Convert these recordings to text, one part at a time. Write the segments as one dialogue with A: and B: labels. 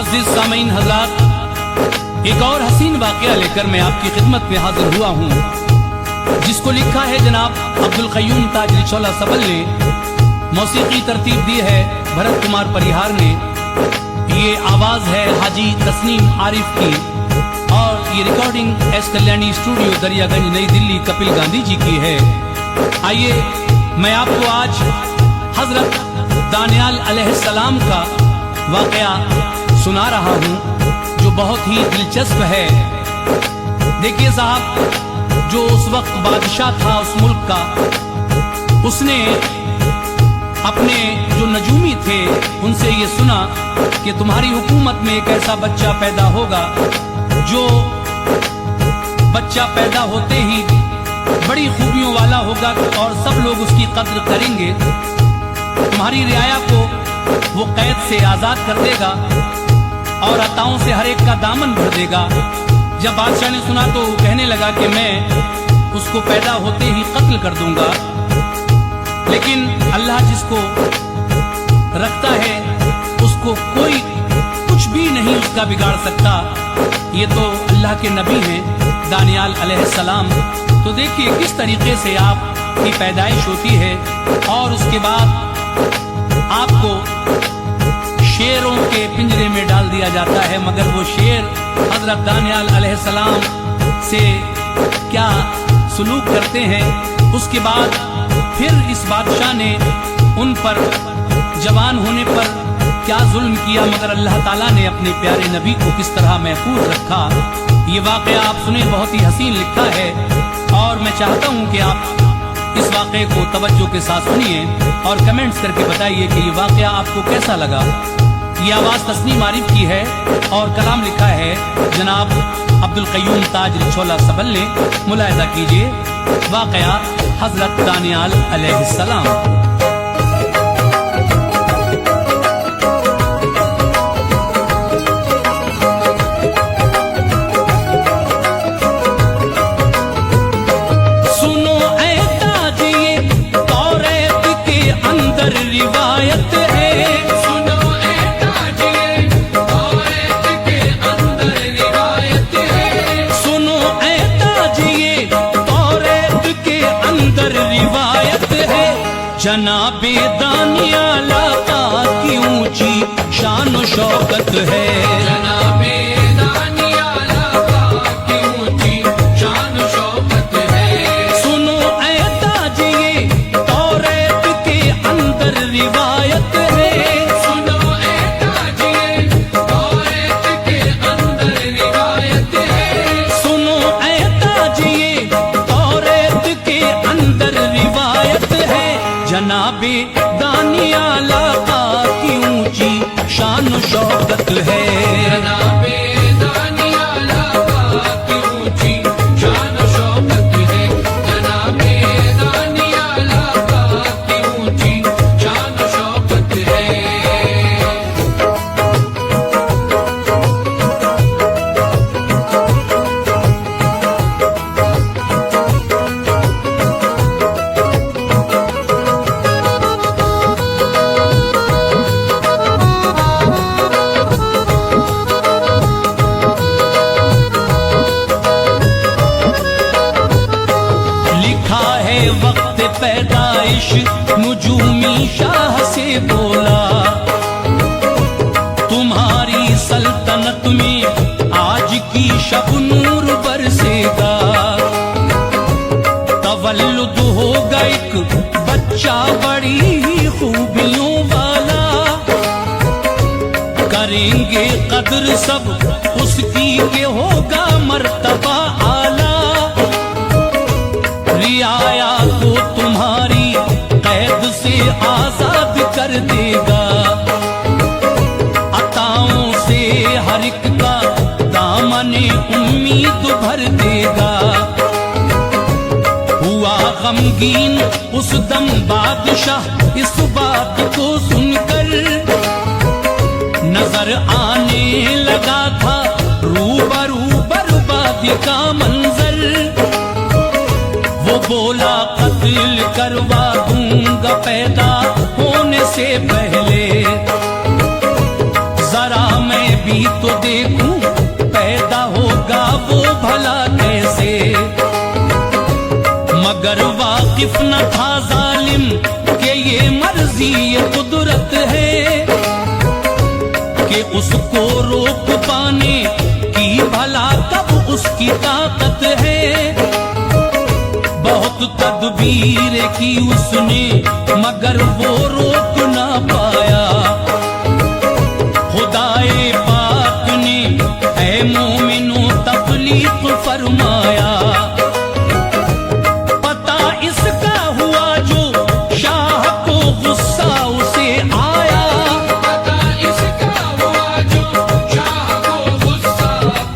A: मुअज़्ज़िज़ सामीन हज़रात, एक और हसीन वाक़या लेकर मैं आपकी खिदमत में हाजिर हुआ हूँ, जिसको लिखा है जनाब अब्दुल क़य्यूम ताजरी चौला सबल ने, मौसीकी तरतीब दी है भरत कुमार परिहार ने। ये आवाज़ है हाजी तस्नीम आरिफ की और ये recording S Kalyani studio Daryaganj नई दिल्ली कपिल गांधी जी की है। आइए मैं आपको आज हजरत दानियाल अलैहिस्सलाम का वाक़या सुना रहा हूँ जो बहुत ही दिलचस्प है। देखिए साहब, जो उस वक्त बादशाह था उस मुल्क का, उसने अपने जो नजूमी थे उनसे ये सुना कि तुम्हारी हुकूमत में एक ऐसा बच्चा पैदा होगा जो बच्चा पैदा होते ही बड़ी खूबियों वाला होगा और सब लोग उसकी कद्र करेंगे। तुम्हारी रियाया को वो कैद से आजाद कर देगा और अताओं से हर एक का दामन भर देगा। जब बादशाह ने सुना तो कहने लगा कि मैं उसको पैदा होते ही कत्ल कर दूंगा, लेकिन अल्लाह जिसको रखता है उसको कोई कुछ भी नहीं उसका बिगाड़ सकता। ये तो अल्लाह के नबी हैं दानियाल अलैहिस्सलाम। तो देखिए किस तरीके से आपकी पैदाइश होती है और उसके बाद आपको शेरों के पिंजरे में डाल दिया जाता है, मगर वो शेर हजरत दानियाल अलैहिस्सलाम से क्या सलूक करते हैं। उसके बाद फिर इस बादशाह ने उन पर जवान होने पर क्या जुल्म किया, मगर अल्लाह ताला ने अपने प्यारे नबी को किस तरह महफूज रखा। ये वाक़या आप सुने, बहुत ही हसीन लिखा है और मैं चाहता हूँ कि आप इस वाक़े को तवज्जो के साथ सुनिए और कमेंट्स करके बताइए कि ये वाक़या आपको कैसा लगा। ये आवाज़ तस्नीम आरिफ की है और कलाम लिखा है जनाब अब्दुल क़य्यूम ताजरी चौला सबल ने। मुलाहिज़ा कीजिए वाक़या हज़रत दानियाल अलैहिस्सलाम।
B: रिवायत है, सुनो ए ताजिए, तौरात के अंदर रिवायत है, सुनो ए ताजिए, तौरात के अंदर रिवायत है। जनाबे दानियाल आका की ऊंची शान व शौकत है, जनाबे दानियाल आका की ऊंची शान व शौकत है। सुनो ए ताजिए, तौरात के अंदर रिवायत है, सुनो ए ताजिए, तौरात के अंदर रिवायत है, सुनो ए ताजिए, तौरात के अंदर रिवायत है। जनाबे दानियाल आका की ऊंची शान व शौकत है, जनाबे दानियाल आका की ऊंची शान व शौकत है, जनाबे दानियाल आका की ऊंची शान व शौकत है। वक्त पैदाइश नुजूमी शाह से बोला, तुम्हारी सल्तनत में आज की शब नूर बरसेगा। तवल्लुद होगा एक बच्चा बड़ी ही खूबियों वाला, करेंगे कदर सब उसकी के होगा मर्तबा आला। रियाया को तुम्हारी कैद से आजाद कर देगा, अताओं से हर एक का दामने उम्मीद भर देगा। हुआ गमगीन उस दम बादशाह इस बात को सुनकर, नजर आने लगा था रूबरू बर्बादी का मंजर। वो बोला कत्ल करवा दूंगा पैदा होने से पहले, जरा मैं भी भी तो देखूं पैदा होगा वो भला कैसे। मगर वाकिफ न था जालिम कि ये मर्जी ये कुदरत है कि उसको रोक पाने की भला कब उसकी ताकत है। बहुत तदबीर की उसने मगर वो रोक ना पाया। खुदाए पाक ने ऐ मोमिनो तकलीफ फरमाया। पता इसका हुआ जो शाह को गुस्सा उसे आया।
A: पता इसका हुआ जो शाह को गुस्सा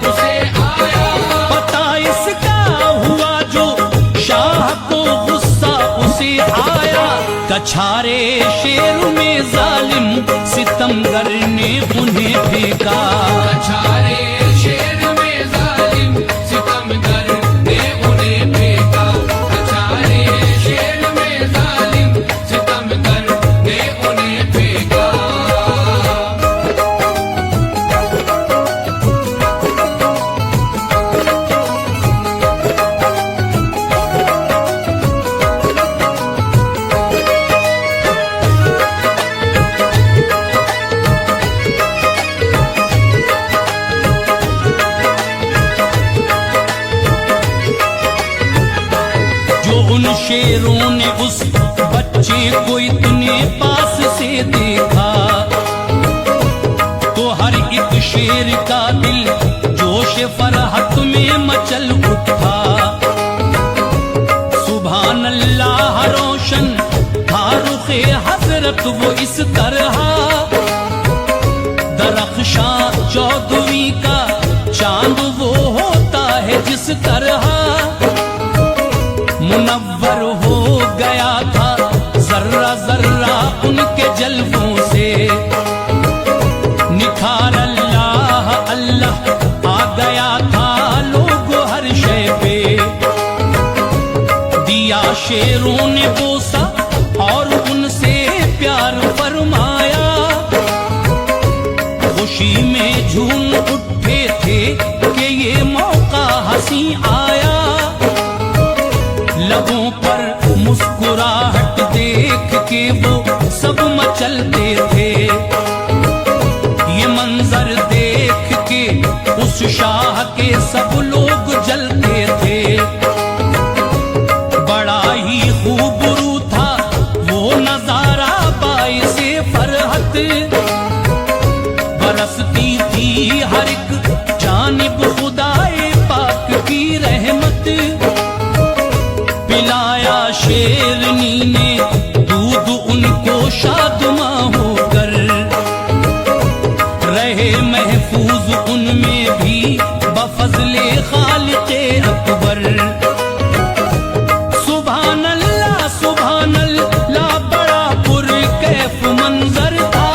A: उसे आया।
B: पता इसका हुआ जो शाह को गुस्सा उसे आया। कछारे शेर में जालिम सितमगर ने उन्हें फेंका।
A: कछारे शेर में जालिम सितमगर ने उन्हें फेंका। कछारे शेर में जालिम सितमगर ने उन्हें फेंका।
B: उन शेरों ने उस बच्चे को इतने पास से देखा तो हर एक शेर का दिल जोश फरहत में मचल उठा। सुभान अल्लाह रोशन था रुखे हजरत वो इस तरह। दरख्शां चौदहवीं का चांद वो होता है जिस तरह। मुनव्वर हो गया था जर्रा जर्रा उनके जलवों से। निखार अल्लाह अल्लाह आ गया था लोगों हर शय पे। दिया शेरों ने बोसा और उनसे प्यार फरमाया। खुशी में झूम उठे थे कि ये मौका हंसी आया। लबों पर मुस्कुराहट देख के वो सब मचलते थे। ये मंजर देख के उस शाह के सब लोग जलते थे। बड़ा ही खूबरू था वो नजारा बाइसे फरहत। बरसती थी हर एक जानिब खुदाए पाक की रहमत। पिलाया शेरनी ने दूध उनको शादमा होकर। रहे महफूज उनमें भी बफजले खालिके अकबर। सुभान अल्लाह बड़ा पुरकैफ मंजर था।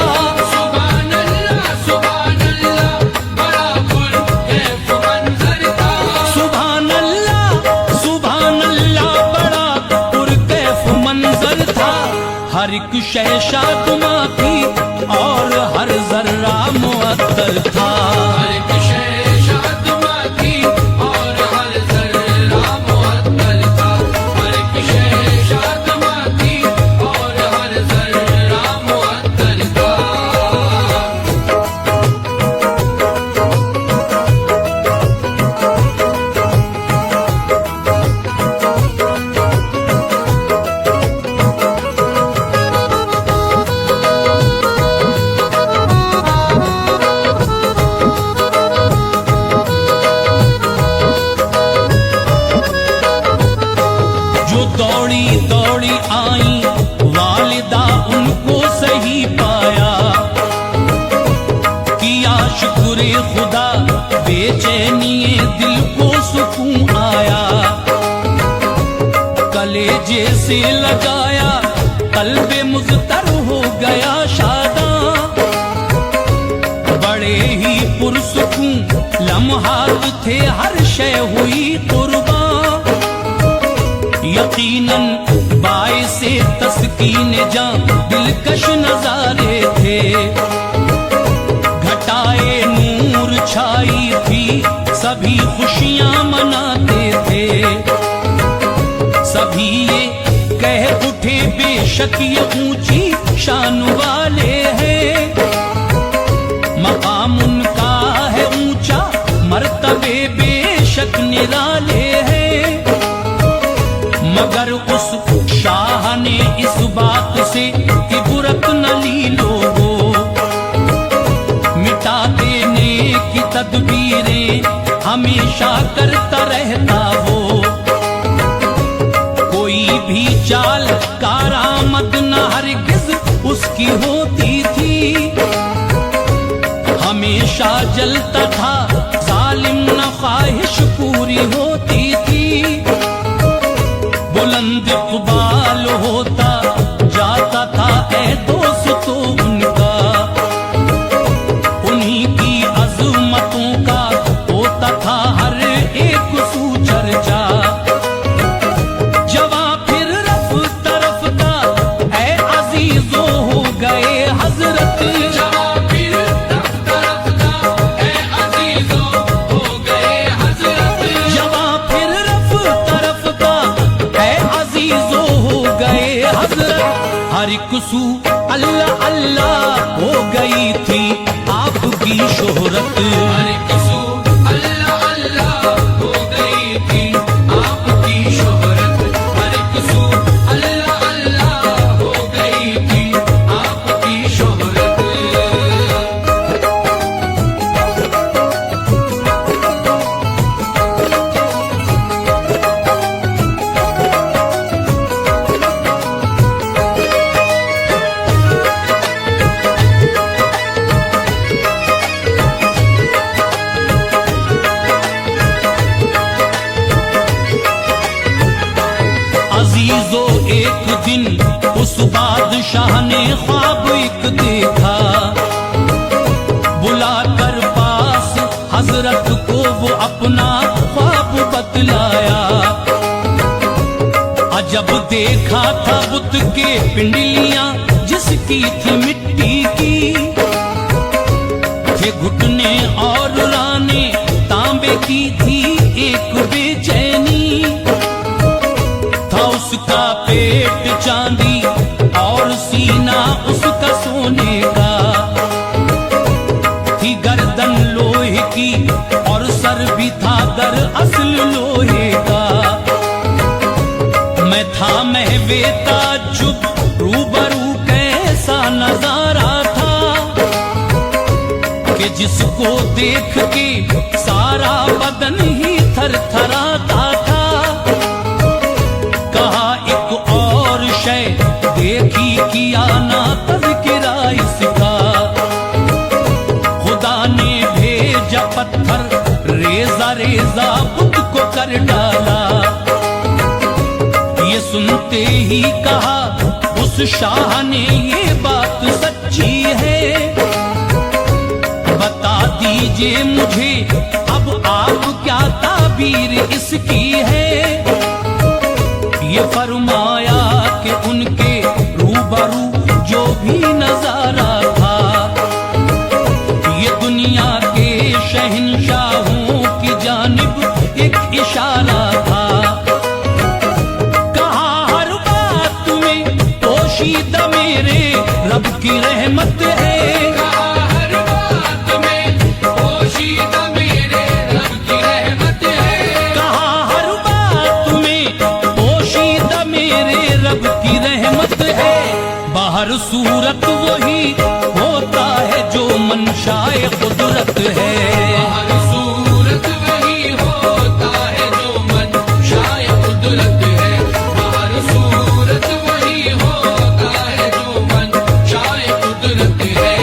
A: सुभान अल्लाह बड़ा पुरकैफ मंजर था।
B: सुभान अल्लाह बड़ा पुरकैफ मंजर था। हर एक शय शादमा थी और हर जर्रा मुअत्तर था।
A: हर एक शय शादमा थी और हर जर्रा मुअत्तर था। हर एक शय शादमा थी और हर जर्रा मुअत्तर था।
B: दौड़ी दौड़ी आई वालिदा उनको सही पाया। किया शुक्र खुदा बेचैनिए दिल को सुकून आया। कलेजे से लगाया कल्बे मुज़तर हो गया शादा। बड़े ही पुरसुकून लम्हात थे हर शय हुई कुर्बान। यकीनन बाइसे तस्कीन जान दिलकश नजारे थे। घटाए नूर सभी खुशियां मनाते थे। सभी ये कह उठे बेशक ये ऊंची शान वाले हैं, मकाम उनका है ऊंचा, मर्तबे बेशक निराले हैं। मगर उस शाह ने इस बात से इबरत न ली लोगों, मिटा देने की तदबीरें हमेशा करता रहता वो। कोई भी चाल कारामद न हरगिज उसकी होती थी, हमेशा जलता था जालिम न ख्वाहिश पूरी होती थी। बुलंद इक़बाल होता जाता था ऐ दोस्तों उनका, उन्हीं की अज़मतों का होता था हर एक सुचर्चा। जवां फिर रफ्ता रफ्ता ऐ अजीजों हो गए हजरत, जवां फिर रफ्ता रफ्ता ऐ अजीजों हो गए हजरत, जवां फिर रफ्ता रफ्ता ऐ अजीजों हो गए हजरत। हर एक सू अल्लाह अल्लाह हो गई थी आपकी शोहरत, हर एक सू अल्लाह अल्लाह हो गई थी आपकी शोहरत, हर एक सू अल्लाह अल्लाह हो गई थी आपकी शोहरत। अजीजो एक दिन उस बादशाह ने ख्वाब एक देखा, बुलाकर पास हजरत को वो अपना ख्वाब बतलाया। अजब देखा था बुत के पिंडलियां जिसकी थी मिट्टी की, थे घुटने और राने तांबे की थी एक बेचैनी। था उसका पेट चांदी और सीना उसका सोने का, थी गर्दन लोहे की और सर भी था दरअसल लोहे का। मैं था महवे ताज्जुब रूबरू कैसा नजारा था, कि जिसको देख के सारा बदन ही थरथराता था। देखी किया ना तज़किरा इसका, खुदा ने भेजा पत्थर रेजा रेजा बुत को कर डाला। ये सुनते ही कहा उस शाह ने ये बात सच्ची है, बता दीजिए मुझे अब आप क्या ताबीर इसकी है। ये फरमाया कि उनके रूबरू जो भी नजारा था, ये दुनिया के शहंशाहों की जानिब एक इशारा था। कहा हर बात में पोशीदा मेरे रब की रहमत है, कहा हर बात में पोशीदा मेरे रब की रहमत है, कहा हर बात में पोशीदा मेरे रब की रहमत है। बाहर सूरत वही होता है जो मंशाए कुदरत है, बाहर सूरत वही होता है जो मंशाए कुदरत है, बाहर सूरत वही होता है जो मंशाए कुदरत है।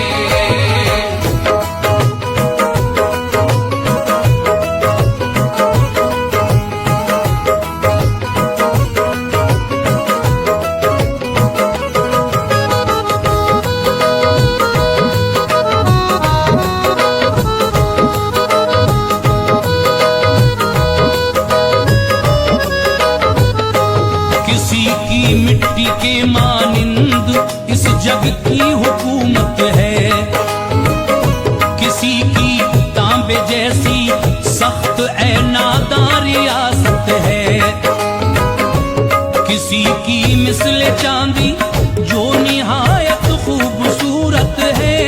B: मिसले चांदी जो निहायत खूबसूरत है,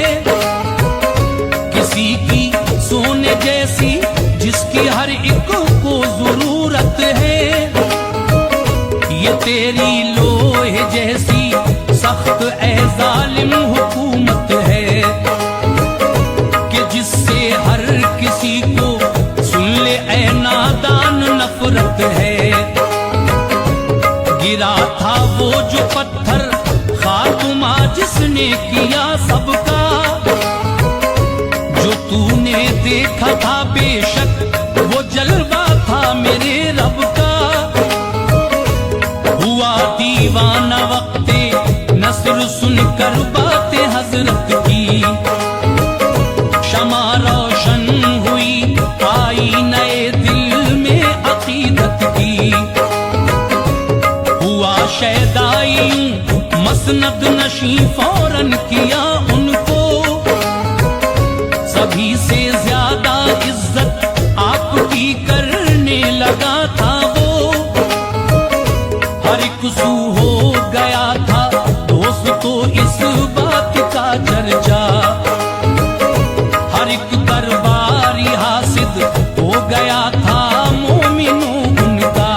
B: किसी की सोने जैसी जिसकी हर एक को जरूरत है। ये तेरी लोहे जैसी सख्त ए जालिम हुकूमत है कि जिससे हर किसी को सुन ले ए नादान नफरत है। गिरा था वो जो पत्थर खात्मा जिसने किया सबका, जो तूने देखा था बेशक वो जलवा था मेरे रब का। हुआ दीवाना वक्ते नस्र सुनकर बातें हजरत की, शमा रोशन हुई आई नए दिल में अकीदत की। हुआ शैदाई मसनद नशी फौरन किया उनको, सभी से ज्यादा इज्जत आपकी करने लगा था वो। हर एक सू हो गया था दोस्त तो इस बात का चर्चा, हर एक दरबारी हासिद हो गया था मोमिनों उनका।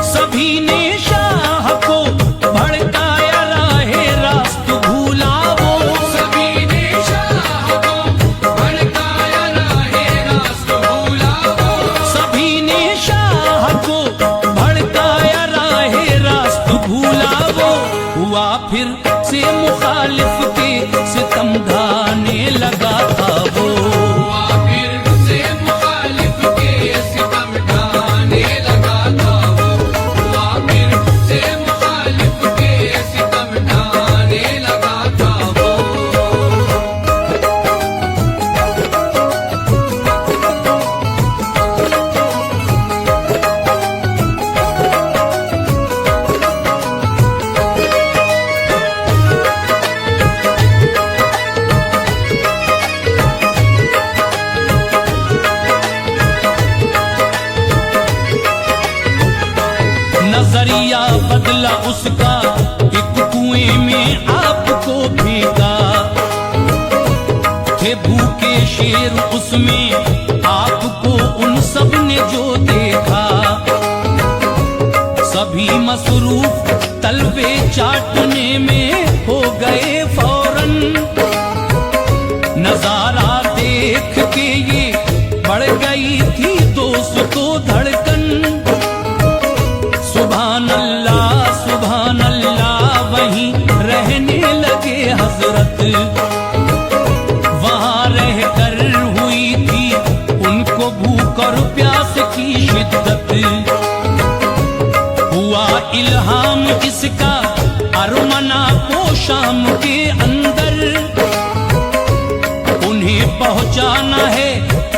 B: सभी ने शाह को भड़काया राहे रास्त भूला वो,
A: सभी ने शाह को भड़काया राहे रास्त भूला वो,
B: सभी ने शाह को भड़काया राहे रास्त भूला वो। हुआ फिर से मुखालिफ के सितम ढाने लगा था वो,
A: हुआ फिर से मुखालिफ के सितम ढाने लगा था वो, हुआ फिर से मुखालिफ के सितम ढाने लगा था वो।
B: नजरिया बदला उसका, एक कुएं में आपको फेंका। थे भूखे शेर उसमें आपको उन सब ने जो देखा, सभी मसरूफ तलवे चाटने में हो गए फौरन। नजारा देख के ये बढ़ गई थी दोस्तों धड़कन। सुभान अल्लाह वहीं रहने लगे हजरत, वहां रहकर हुई थी उनको भूख और प्यास की शिद्दत। हुआ इल्हाम इसका अरमना को शाम के अंदर, उन्हें पहुंचाना है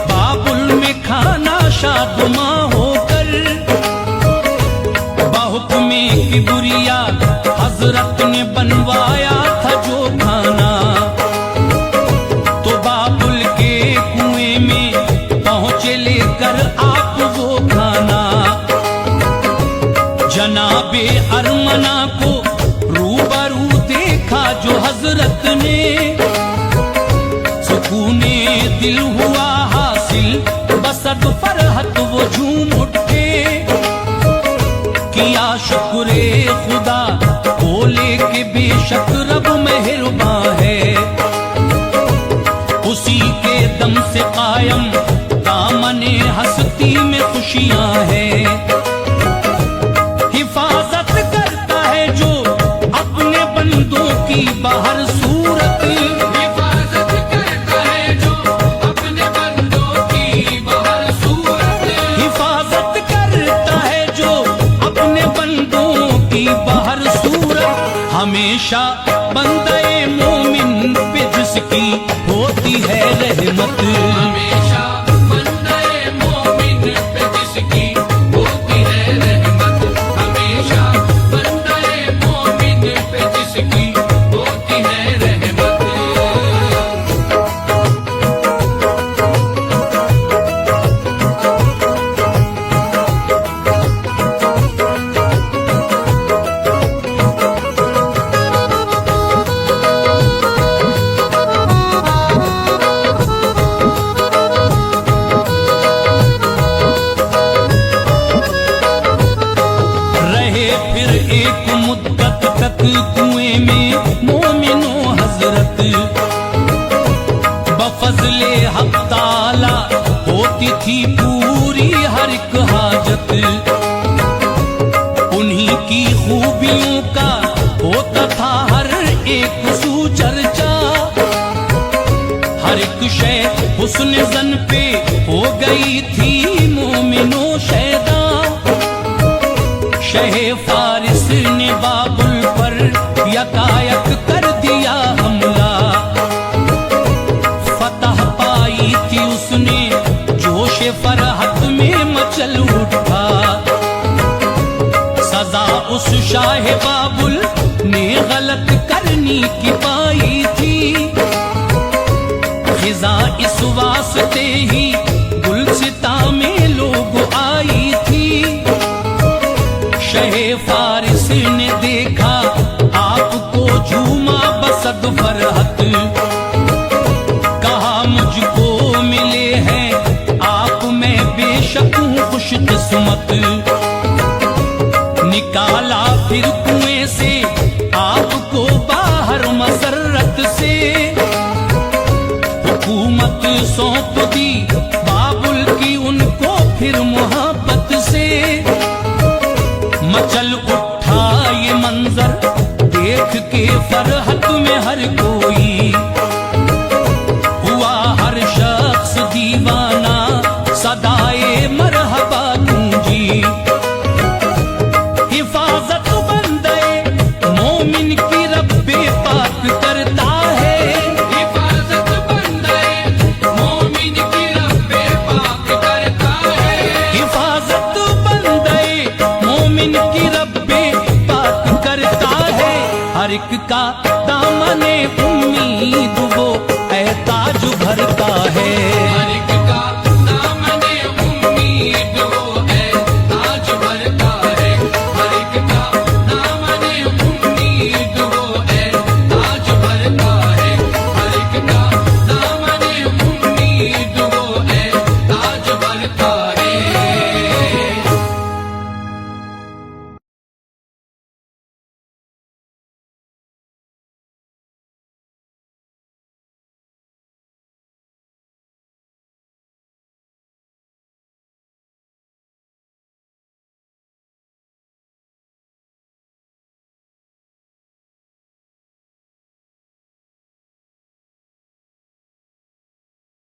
B: बाबुल में खाना शादुमा होकर। बहुक्मे किबरिया हजरत ने बनवाया था जो खाना, तो बाबुल के कुएं में पहुंचे लेकर आप वो खाना। जनाबे अरमना को रूबरू देखा जो हजरत ने, सुकूने दिल हुआ हासिल बसद फरहत वो झूम उठे। किया शुक्रे खुदा बोले के बेशक रब मेहरबान है, उसी के दम से कायम दामने हस्ती में खुशियां हैं। हिफाजत करता है जो अपने बंदों की बाहर सूरत,
A: हिफाजत करता है जो अपने बंदों की बाहर सूरत,
B: हिफाजत करता है जो अपने बंदों की बाहर सूरत। हमेशा बंदे मोमिन पे जिसकी होती है रहमत,
A: हमेशा बंदे मोमिन पे जिसकी होती है रहमत, हमेशा बंदे मोमिन पे जिसकी होती है रहमत।
B: पे हो गई थी मोमिनो शैदा। शहे फारिस ने बाबुल पर यकायक कर दिया हमला। फतह पाई थी उसने, जोश फरहत में मचल उठा। सजा उस शाह बाबुल ने गलत करनी की पाई थी। खिजा इस वास्ते ही गुलसिता में लोग आई थी। शहे फारिस ने देखा आपको, झूमा बसद फरहत। कहा मुझको मिले हैं आप में बेशक हूँ खुशकिस्मत। निकाला फिर कुएं से आपको बाहर मसरत से। हुकूमत सौंप दी बाबुल की उनको फिर मोहब्बत से। मचल उठा ये मंजर देख के फरहत में हर कोई। हुआ हर शख्स दीवाना, सदाए मरहबा गूंजी। हिफाजत बंदे मोमिन की रब्बे पाक करता है।
A: हिफाजत बंदे मोमिन की रब्बे पाक करता है।
B: हिफाजत बंदे मोमिन की रब्बे पाक करता है। हर एक का दामने उम्मीद वो एहताज भरता है।